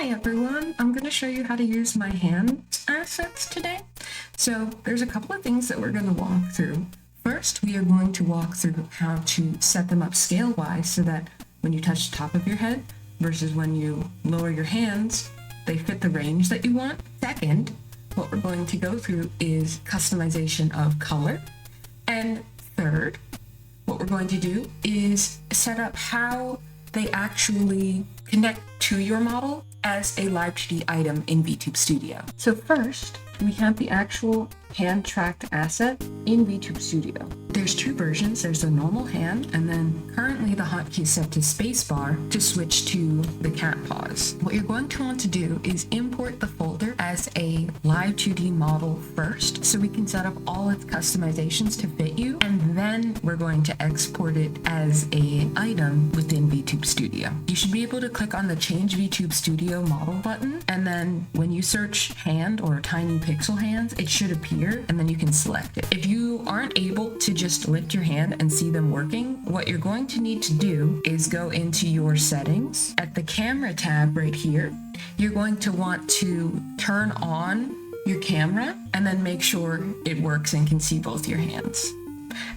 Hi everyone, I'm going to show you how to use my hand assets today. So there's a couple of things that we're going to walk through. First, we are going to walk through how to set them up scale-wise so that when you touch the top of your head versus when you lower your hands, they fit the range that you want. Second, what we're going to go through is customization of color. And third, what we're going to do is set up how they actually connect to your model as a Live2D item in VTube Studio. So first, we have the actual hand-tracked asset in VTube Studio. There's two versions. There's the normal hand, and then currently the hotkey is set to spacebar to switch to the cat paws. What you're going to want to do is import the folder as a Live2D model first, so we can set up all its customizations to fit you, and then we're going to export it as an item within VTube Studio. You should be able to click on the Change VTube Studio Model button, and then when you search hand or tiny pixel hands, it should appear, and then you can select it. If you aren't able to just lift your hand and see them working, what you're going to need to do is go into your settings. At the camera tab right here, you're going to want to turn on your camera and then make sure it works and can see both your hands.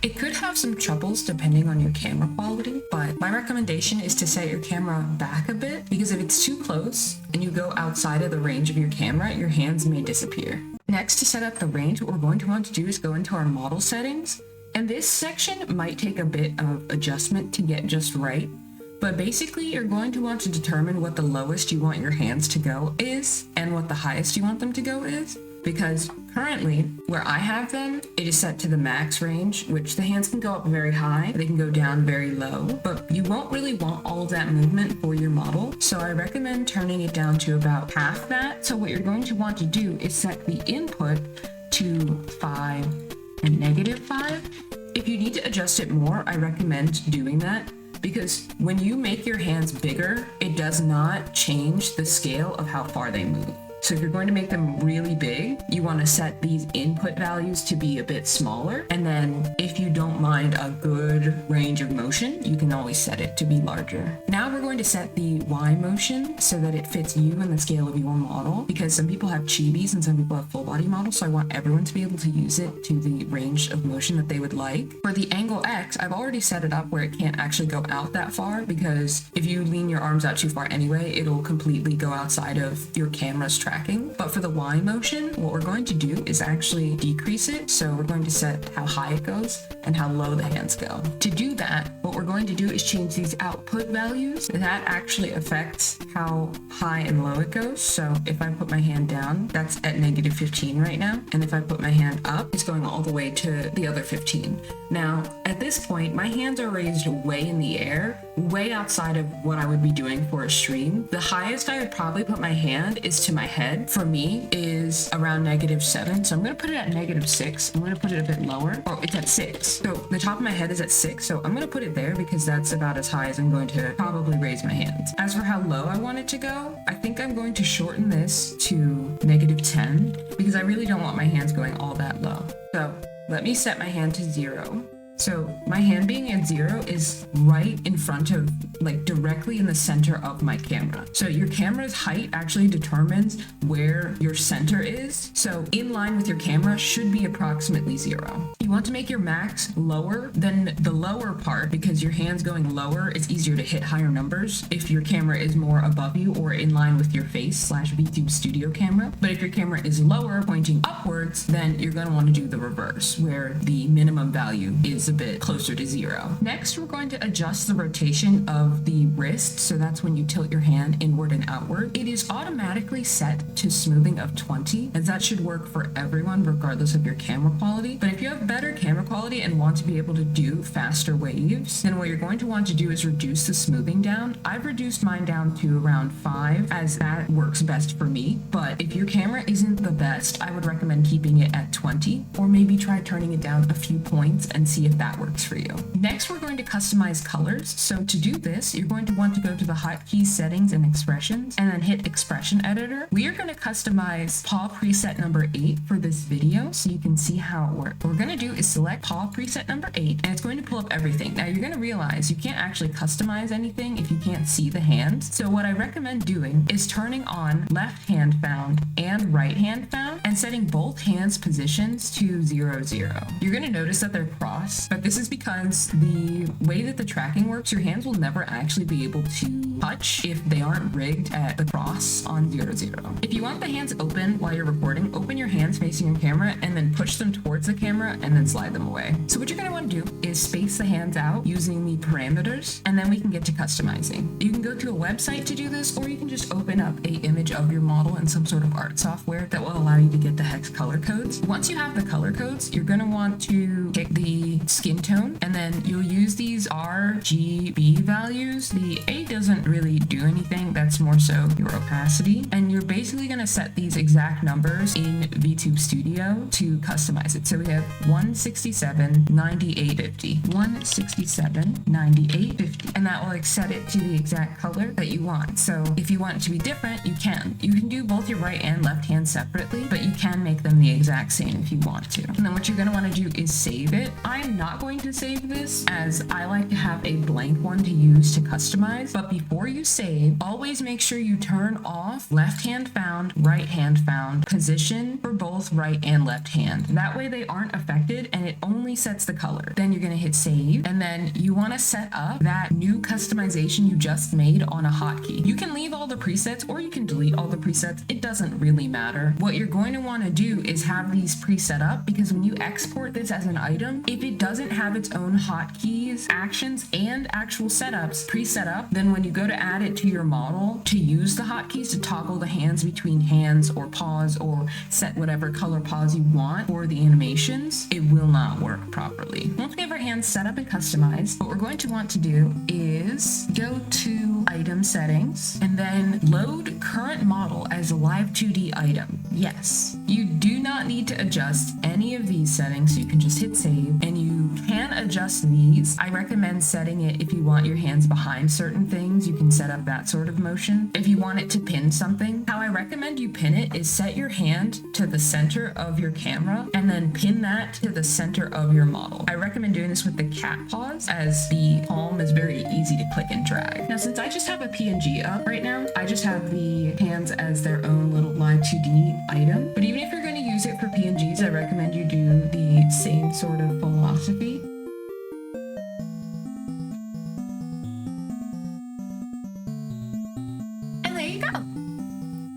It could have some troubles depending on your camera quality, but my recommendation is to set your camera back a bit, because if it's too close and you go outside of the range of your camera, your hands may disappear. Next, to set up the range, what we're going to want to do is go into our model settings, and this section might take a bit of adjustment to get just right, but basically you're going to want to determine what the lowest you want your hands to go is and what the highest you want them to go is. Because currently, where I have them, it is set to the max range, which the hands can go up very high, they can go down very low, but you won't really want all of that movement for your model, so I recommend turning it down to about half that. So what you're going to want to do is set the input to 5 and -5. If you need to adjust it more, I recommend doing that, because when you make your hands bigger, it does not change the scale of how far they move. So if you're going to make them really big, you want to set these input values to be a bit smaller. And then if you don't mind a good range of motion, you can always set it to be larger. Now we're going to set the Y motion so that it fits you and the scale of your model, because some people have chibis and some people have full body models. So I want everyone to be able to use it to the range of motion that they would like. For the angle X, I've already set it up where it can't actually go out that far, because if you lean your arms out too far anyway, it'll completely go outside of your camera's tracking. But for the Y motion, what we're going to do is actually decrease it. So we're going to set how high it goes and how low the hands go. To do that, what we're going to do is change these output values. That actually affects how high and low it goes. So if I put my hand down, that's at -15 right now. And if I put my hand up, it's going all the way to the other 15. Now, at this point, my hands are raised way in the air, way outside of what I would be doing for a stream. The highest I would probably put my hand is to my head. For me is around -7. So I'm going to put it at -6. I'm going to put it a bit lower. Oh, it's at 6. So the top of my head is at 6. So I'm going to put it there because that's about as high as I'm going to probably raise my hands. As for how low I want it to go, I think I'm going to shorten this to -10 because I really don't want my hands going all that low. So let me set my hand to 0. So my hand being at 0 is right in front of, like directly in the center of my camera. So your camera's height actually determines where your center is. So in line with your camera should be approximately 0. You want to make your max lower than the lower part, because your hands going lower, it's easier to hit higher numbers if your camera is more above you or in line with your face / VTube Studio camera. But if your camera is lower, pointing upwards, then you're going to want to do the reverse, where the minimum value is a bit closer to 0. Next, we're going to adjust the rotation of the wrist, so that's when you tilt your hand inward and outward. It is automatically set to smoothing of 20, as that should work for everyone regardless of your camera quality. But if you have better camera quality and want to be able to do faster waves, then what you're going to want to do is reduce the smoothing down. I've reduced mine down to around 5, as that works best for me. But if your camera isn't the best, I would recommend keeping it at 20, or maybe try turning it down a few points and see if that works for you. Next, we're going to customize colors. So to do this, you're going to want to go to the hotkey settings and expressions, and then hit expression editor. We are going to customize paw preset number 8 for this video, so you can see how it works. What we're going to do is select paw preset number 8, and it's going to pull up everything. Now you're going to realize you can't actually customize anything if you can't see the hands. So what I recommend doing is turning on left hand found and right hand found and setting both hands positions to 0, 0. You're going to notice that they're crossed, but this is because the way that the tracking works, your hands will never actually be able to touch if they aren't rigged at the cross on 0, 0. If you want the hands open while you're recording, open your hands facing your camera and then push them towards the camera and then slide them away. So what you're going to want to do is space the hands out using the parameters, and then we can get to customizing. You can go to a website to do this, or you can just open up an image of your model in some sort of art software that will allow you to get the hex color codes. Once you have the color codes, you're going to want to pick the skin tone, and then you'll use these RGB values. The A doesn't really do anything, that's more so your opacity, and you're basically going to set these exact numbers in VTube Studio to customize it. So we have 167, 9850, 167, 9850, and that will like set it to the exact color that you want. So if you want it to be different, you can. You can do both your right and left hand separately, but you can make them the exact same if you want to. And then what you're going to want to do is save it. I'm not going to save this, as I like to have a blank one to use to customize, but before you save, always make sure you turn off left hand found, right hand found position for both right and left hand. That way they aren't affected and it only sets the color. Then you're going to hit save, and then you want to set up that new customization you just made on a hotkey. You can leave all the presets or you can delete all the presets. It doesn't really matter. What you're going to want to do is have these preset up, because when you export this as an item, if it doesn't have its own hotkeys, actions, and actual setups preset up, then when you go to add it to your model to use the hotkeys to toggle the hands between hands or paws or set whatever color paws you want for the animations, it will not work properly. Once we have our hands set up and customized, what we're going to want to do is go to item settings and then load current model as a Live2D item. Yes, you do not need to adjust any of these settings. You can just hit save, and you can adjust these. I recommend setting it if you want your hands behind certain things. You can set up that sort of motion. If you want it to pin something, how I recommend you pin it is set your hand to the center of your camera and then pin that to the center of your model. I recommend doing this with the cat paws, as the palm is very easy to click and drag. Now, since I just have a PNG up right now, I just have the hands as their own little Live2D item. But even if you're going to use it for PNGs,